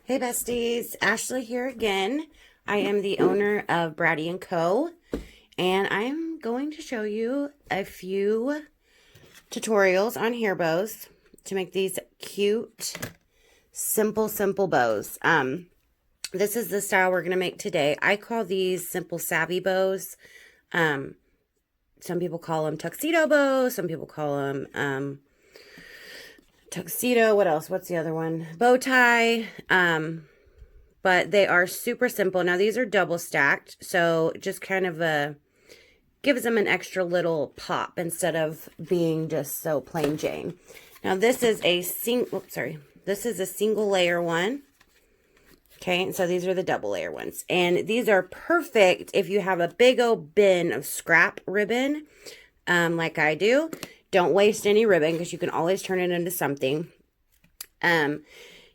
Hey besties, Ashley here again. I am the owner of Bratte Co. And I'm going to show you a few tutorials on hair bows to make these cute, simple bows. This is the style we're going to make today. I call these simple savvy bows. Some people call them tuxedo bows. Some people call them tuxedo. What else? What's the other one? Bow tie. But they are super simple. Now these are double stacked, so just kind of gives them an extra little pop instead of being just so plain Jane. Now this is a this is a single layer one. Okay, and so these are the double layer ones. And these are perfect if you have a big old bin of scrap ribbon, like I do. Don't waste any ribbon because you can always turn it into something.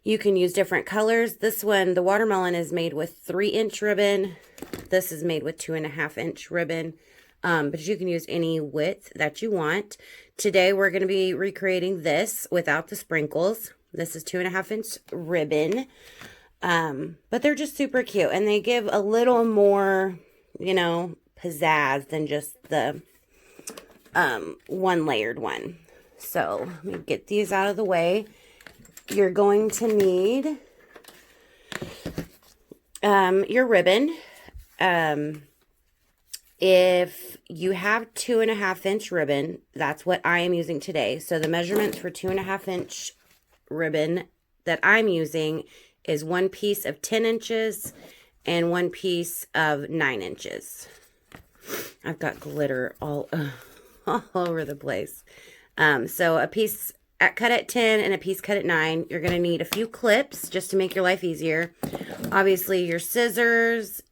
You can use different colors. This one, the watermelon, is made with 3-inch ribbon. This is made with 2.5-inch ribbon. But you can use any width that you want. Today, we're going to be recreating this without the sprinkles. This is 2.5-inch ribbon. But they're just super cute. And they give a little more, pizzazz than just the one layered one. So let me get these out of the way. You're going to need your ribbon. If you have 2.5-inch ribbon, that's what I am using today. So the measurements for 2.5-inch ribbon that I'm using is 1 piece of 10 inches and 1 piece of 9 inches. I've got glitter all over the place. So a piece cut at 10 and a piece cut at 9. You're going to need a few clips just to make your life easier. Obviously, your scissors,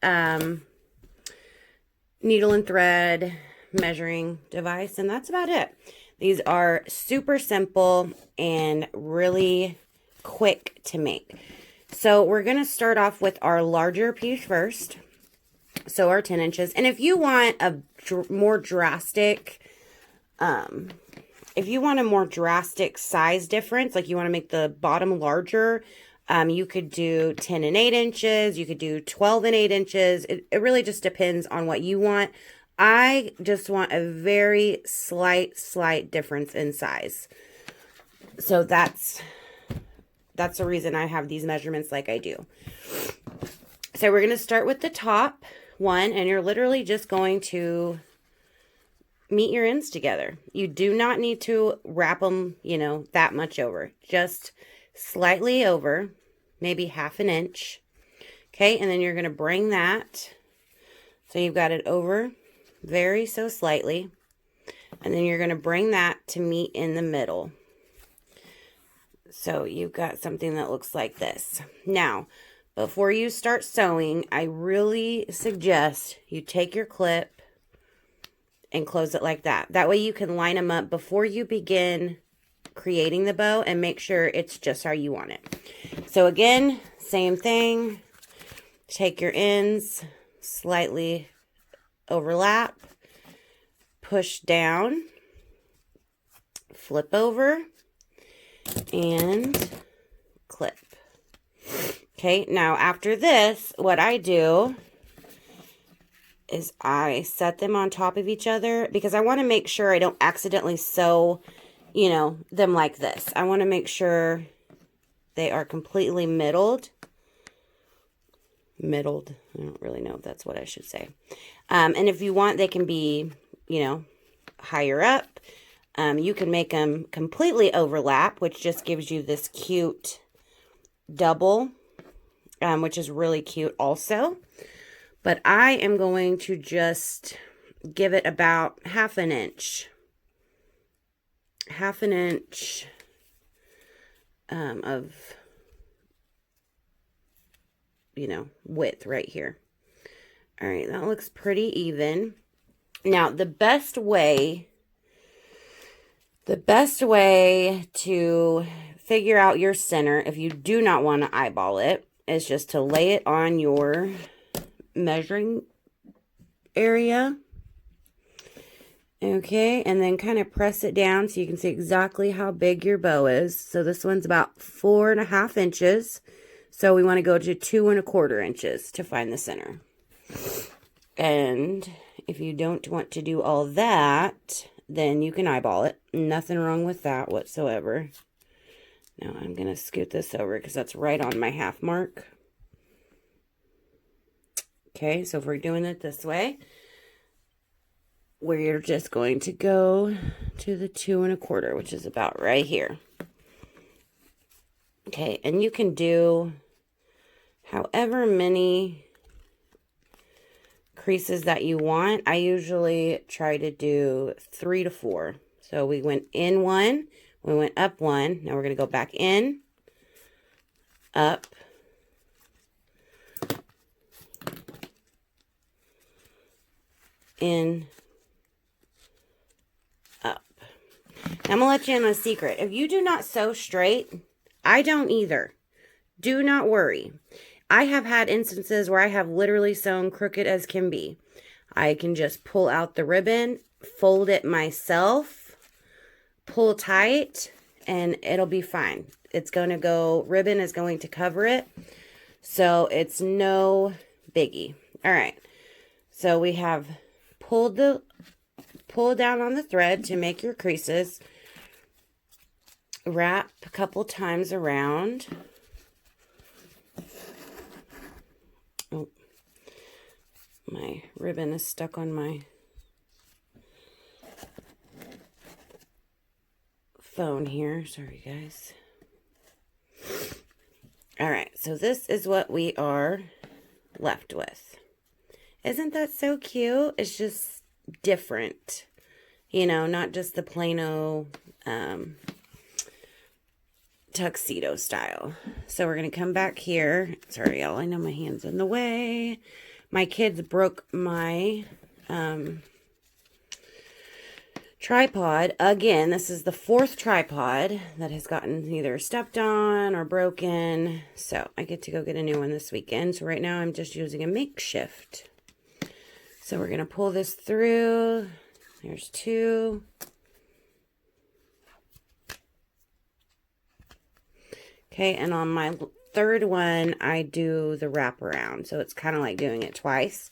needle and thread, measuring device, and that's about it. These are super simple and really quick to make. So we're going to start off with our larger piece first. So our 10 inches. And if you want a more drastic, size difference, like you want to make the bottom larger, you could do 10 and 8 inches. You could do 12 and 8 inches. It really just depends on what you want. I just want a very slight difference in size. So that's the reason I have these measurements like I do. So we're going to start with the top one, and you're literally just going to meet your ends together. You do not need to wrap them, that much over. Just slightly over, maybe 1/2 inch. Okay, and then you're going to bring that. So you've got it over so slightly. And then you're going to bring that to meet in the middle. So you've got something that looks like this. Now, before you start sewing, I really suggest you take your clip and close it like that. That way you can line them up before you begin creating the bow and make sure it's just how you want it. So again, same thing. Take your ends, slightly overlap, push down, flip over, and clip. Okay, now after this, what I do is I set them on top of each other because I want to make sure I don't accidentally sew, them like this. I want to make sure they are completely middled. I don't really know if that's what I should say. And if you want, they can be, higher up. You can make them completely overlap, which just gives you this cute double, which is really cute also. But I am going to just give it about 1/2 inch. 1/2 inch of, width right here. All right, that looks pretty even. Now, the best way to figure out your center, if you do not want to eyeball it, is just to lay it on your measuring area. Okay, and then kind of press it down so you can see exactly how big your bow is. So this one's about 4.5 inches. So we want to go to 2¼ inches to find the center. And if you don't want to do all that, then you can eyeball it. Nothing wrong with that whatsoever. Now I'm going to scoot this over because that's right on my half mark. Okay, so if we're doing it this way, we're just going to go to the 2¼ which is about right here. Okay, and you can do however many creases that you want. I usually try to do 3 to 4. So we went in 1, we went up 1. Now we're going to go back in, up, in, up. Now I'm going to let you in on a secret. If you do not sew straight, I don't either. Do not worry. I have had instances where I have literally sewn crooked as can be. I can just pull out the ribbon, fold it myself, pull tight, and it'll be fine. It's going to go, ribbon is going to cover it. So it's no biggie. All right. So we have pull down on the thread to make your creases. Wrap a couple times around. Oh, my ribbon is stuck on my phone here. Sorry, guys. All right, so this is what we are left with. Isn't that so cute? It's just different. You know, not just the plain-o tuxedo style. So we're going to come back here. Sorry, y'all. I know my hand's in the way. My kids broke my tripod. Again, this is the 4th tripod that has gotten either stepped on or broken. So I get to go get a new one this weekend. So right now I'm just using a makeshift. So we're going to pull this through. There's 2. Okay, and on my 3rd one, I do the wraparound. So it's kind of like doing it twice.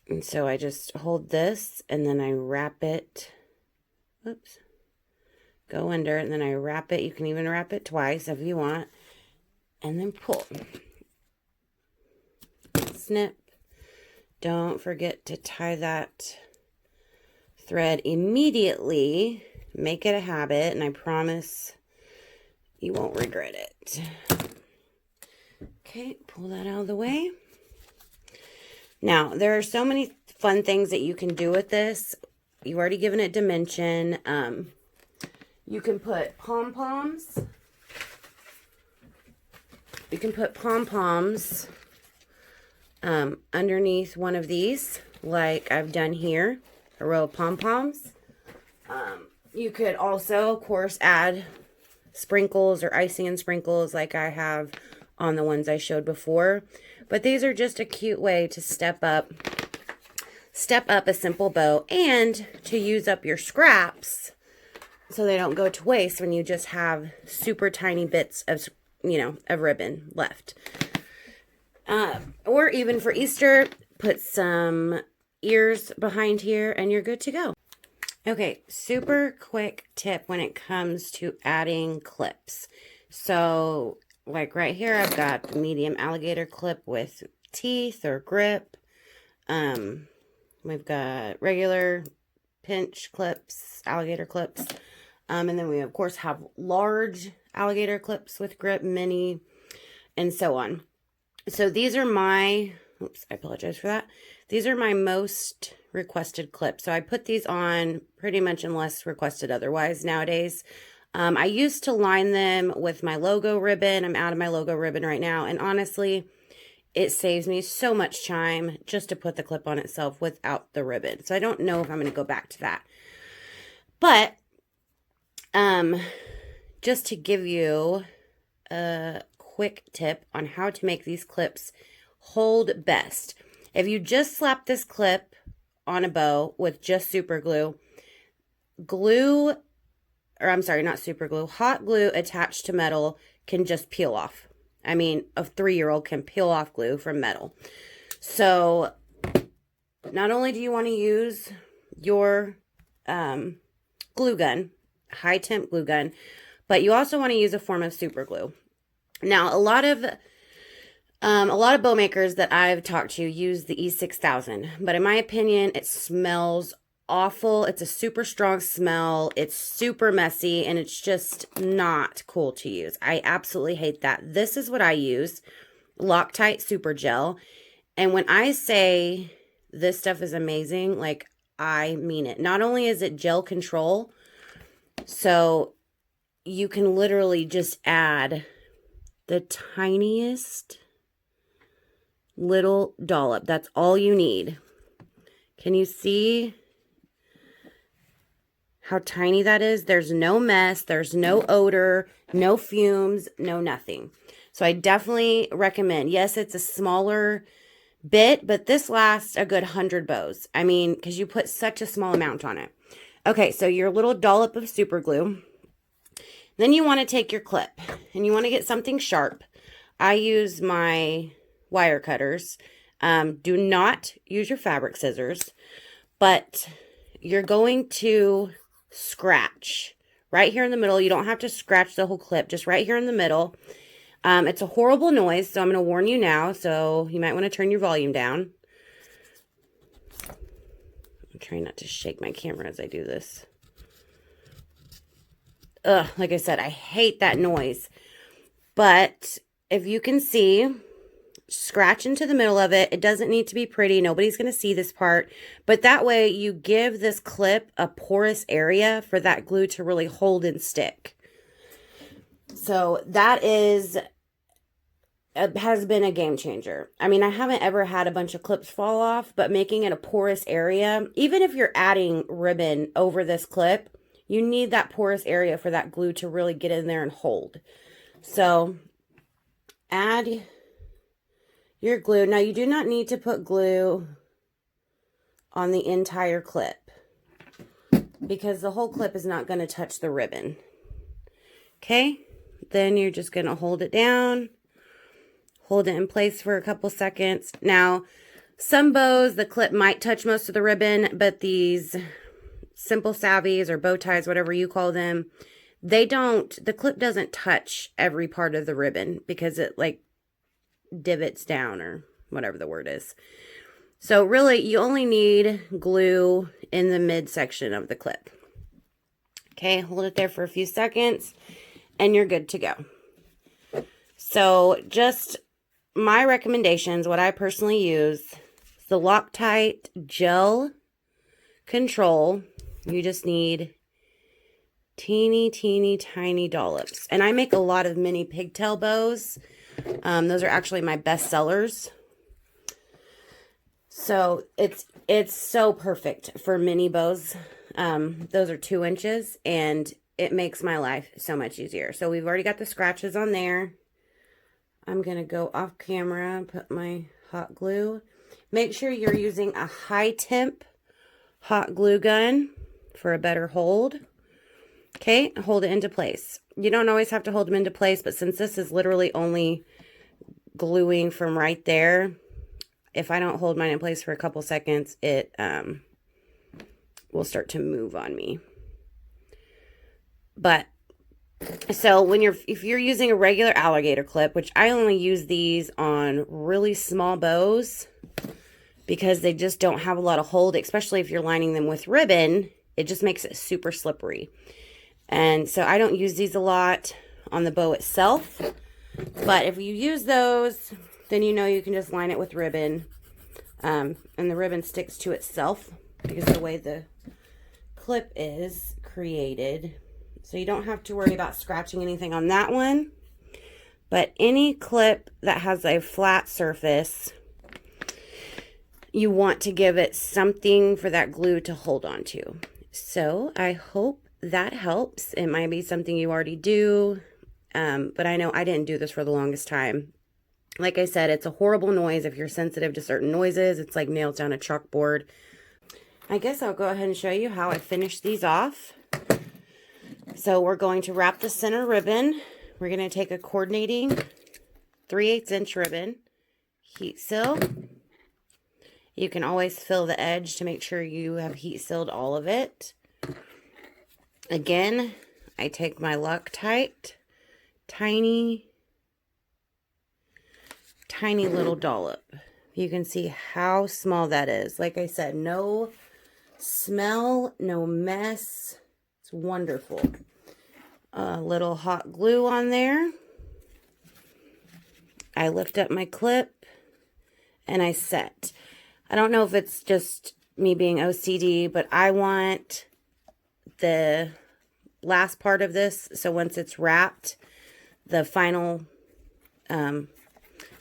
And so I just hold this, and then I wrap it. Oops. Go under, and then I wrap it. You can even wrap it twice if you want. And then pull. Snip. Don't forget to tie that thread immediately. Make it a habit, and I promise you won't regret it. Okay, pull that out of the way. Now, there are so many fun things that you can do with this. You've already given it dimension. You can put pom-poms. You can put pom-poms underneath one of these, like I've done here, a row of pom-poms. You could also, of course, add sprinkles or icing and sprinkles like I have on the ones I showed before. But these are just a cute way to step up a simple bow and to use up your scraps so they don't go to waste when you just have super tiny bits of, of ribbon left. Or even for Easter, put some ears behind here and you're good to go. Okay, super quick tip when it comes to adding clips. So, like right here, I've got the medium alligator clip with teeth or grip. We've got regular pinch clips, alligator clips. And then we, of course, have large alligator clips with grip, mini, and so on. So these are my, oops, I apologize for that. These are my most requested clips. So I put these on pretty much unless requested otherwise nowadays. I used to line them with my logo ribbon. I'm out of my logo ribbon right now. And honestly, it saves me so much time just to put the clip on itself without the ribbon. So I don't know if I'm going to go back to that. But just to give you a quick tip on how to make these clips hold best. If you just slap this clip on a bow with just super glue, or I'm sorry, not super glue, hot glue attached to metal can just peel off. I mean, a 3-year-old can peel off glue from metal. So not only do you want to use your glue gun, high temp glue gun, but you also want to use a form of super glue. Now, a lot of bow makers that I've talked to use the E6000, but in my opinion, it smells awful. It's a super strong smell. It's super messy, and it's just not cool to use. I absolutely hate that. This is what I use, Loctite Super Gel. And when I say this stuff is amazing, like, I mean it. Not only is it gel control, so you can literally just add the tiniest little dollop. That's all you need. Can you see how tiny that is? There's no mess. There's no odor, no fumes, no nothing. So I definitely recommend. Yes, it's a smaller bit, but this lasts a good 100 bows. I mean, because you put such a small amount on it. Okay, so your little dollop of super glue. Then you want to take your clip and you want to get something sharp. I use my wire cutters. Do not use your fabric scissors, but you're going to scratch right here in the middle. You don't have to scratch the whole clip, just right here in the middle. It's a horrible noise, so I'm going to warn you now, so you might want to turn your volume down. I'm trying not to shake my camera as I do this. Ugh, like I said, I hate that noise. But if you can see, scratch into the middle of it. It doesn't need to be pretty. Nobody's going to see this part. But that way you give this clip a porous area for that glue to really hold and stick. So that has been a game changer. I mean, I haven't ever had a bunch of clips fall off, but making it a porous area, even if you're adding ribbon over this clip, you need that porous area for that glue to really get in there and hold. So add your glue. Now, you do not need to put glue on the entire clip because the whole clip is not going to touch the ribbon. Okay, then you're just going to hold it down, hold it in place for a couple seconds. Now, some bows, the clip might touch most of the ribbon, but these simple savvies or bow ties, whatever you call them, they don't, the clip doesn't touch every part of the ribbon because it like divots down or whatever the word is. So really, you only need glue in the midsection of the clip. Okay, hold it there for a few seconds and you're good to go. So just my recommendations, what I personally use, the Loctite Gel Control. You just need teeny, teeny, tiny dollops. And I make a lot of mini pigtail bows. Those are actually my best sellers. So it's so perfect for mini bows. Those are 2 inches and it makes my life so much easier. So we've already got the scratches on there. I'm going to go off camera and put my hot glue. Make sure you're using a high temp hot glue gun for a better hold. Okay, hold it into place. You don't always have to hold them into place, but since this is literally only gluing from right there, if I don't hold mine in place for a couple seconds, it will start to move on me. But so if you're using a regular alligator clip, which I only use these on really small bows because they just don't have a lot of hold, especially if you're lining them with ribbon, it just makes it super slippery. And so I don't use these a lot on the bow itself, but if you use those, then you know you can just line it with ribbon, and the ribbon sticks to itself because of the way the clip is created. So you don't have to worry about scratching anything on that one. But any clip that has a flat surface, you want to give it something for that glue to hold on to. So I hope that helps. It might be something you already do, but I know I didn't do this for the longest time. Like I said, it's a horrible noise if you're sensitive to certain noises. It's like nails down a chalkboard. I guess I'll go ahead and show you how I finish these off. So we're going to wrap the center ribbon. We're going to take a coordinating 3/8 inch ribbon, heat seal. You can always fill the edge to make sure you have heat sealed all of it. Again, I take my Loctite, tiny little dollop. You can see how small that is. Like I said, no smell, no mess. It's wonderful. A little hot glue on there. I lift up my clip and I set. I don't know if it's just me being OCD, but I want the last part of this, so once it's wrapped, the final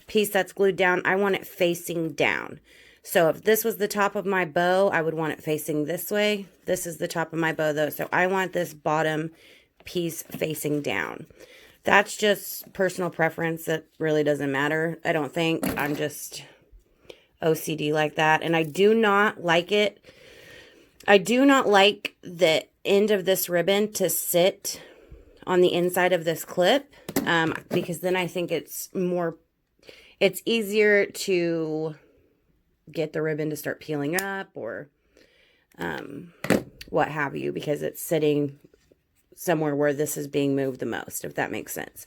piece that's glued down, I want it facing down. So if this was the top of my bow, I would want it facing this way. This is the top of my bow though, so I want this bottom piece facing down. That's just personal preference. That really doesn't matter, I don't think. I'm just OCD like that, and I do not like it. I do not like the end of this ribbon to sit on the inside of this clip, because then I think it's easier to get the ribbon to start peeling up or what have you, because it's sitting somewhere where this is being moved the most, if that makes sense.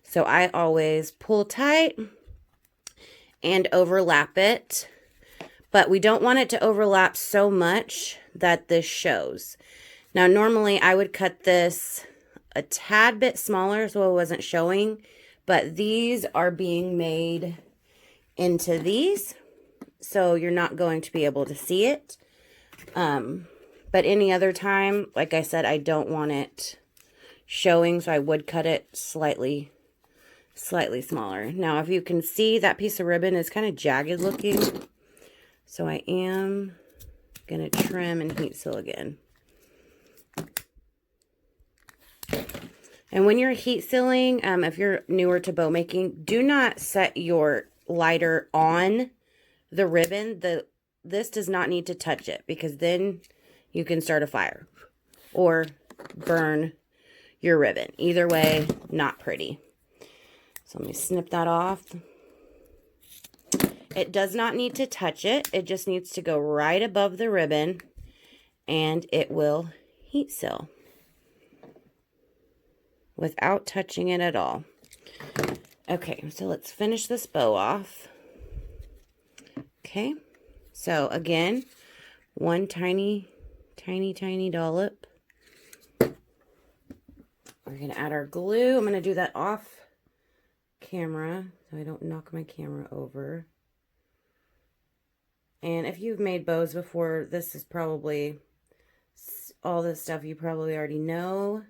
So I always pull tight and overlap it, but we don't want it to overlap so much that this shows. Now, normally I would cut this a tad bit smaller so it wasn't showing, but these are being made into these, so you're not going to be able to see it. But any other time, like I said, I don't want it showing, so I would cut it slightly smaller. Now, if you can see, that piece of ribbon is kind of jagged looking, so I am going to trim and heat seal again. And when you're heat sealing, if you're newer to bow making, do not set your lighter on the ribbon. This does not need to touch it, because then you can start a fire or burn your ribbon. Either way, not pretty. So let me snip that off. It does not need to touch it. It just needs to go right above the ribbon and it will heat seal without touching it at all. Okay, so let's finish this bow off. Okay, so again, one tiny dollop. We're going to add our glue. I'm going to do that off camera so I don't knock my camera over. And if you've made bows before, this is probably all this stuff you probably already know.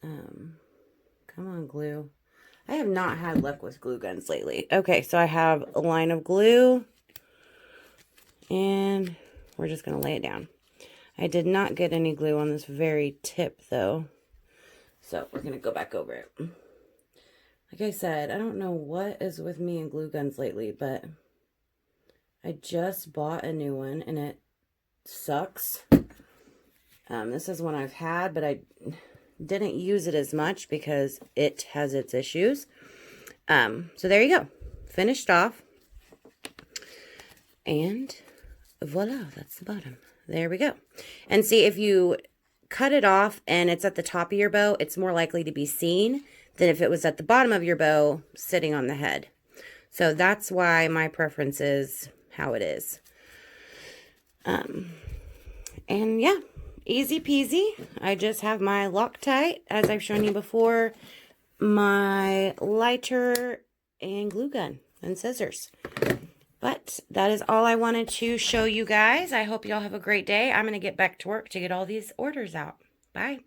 Come on, glue. I have not had luck with glue guns lately. Okay, so I have a line of glue, and we're just going to lay it down. I did not get any glue on this very tip, though, so we're going to go back over it. Like I said, I don't know what is with me and glue guns lately, but I just bought a new one, and it sucks. This is one I've had, but I didn't use it as much because it has its issues. So there you go. Finished off. And voila, that's the bottom. There we go. And see, if you cut it off and it's at the top of your bow, it's more likely to be seen than if it was at the bottom of your bow sitting on the head. So that's why my preference is how it is. And yeah, easy peasy. I just have my Loctite, as I've shown you before, my lighter, and glue gun and scissors. But that is all I wanted to show you guys. I hope you all have a great day. I'm going to get back to work to get all these orders out. Bye.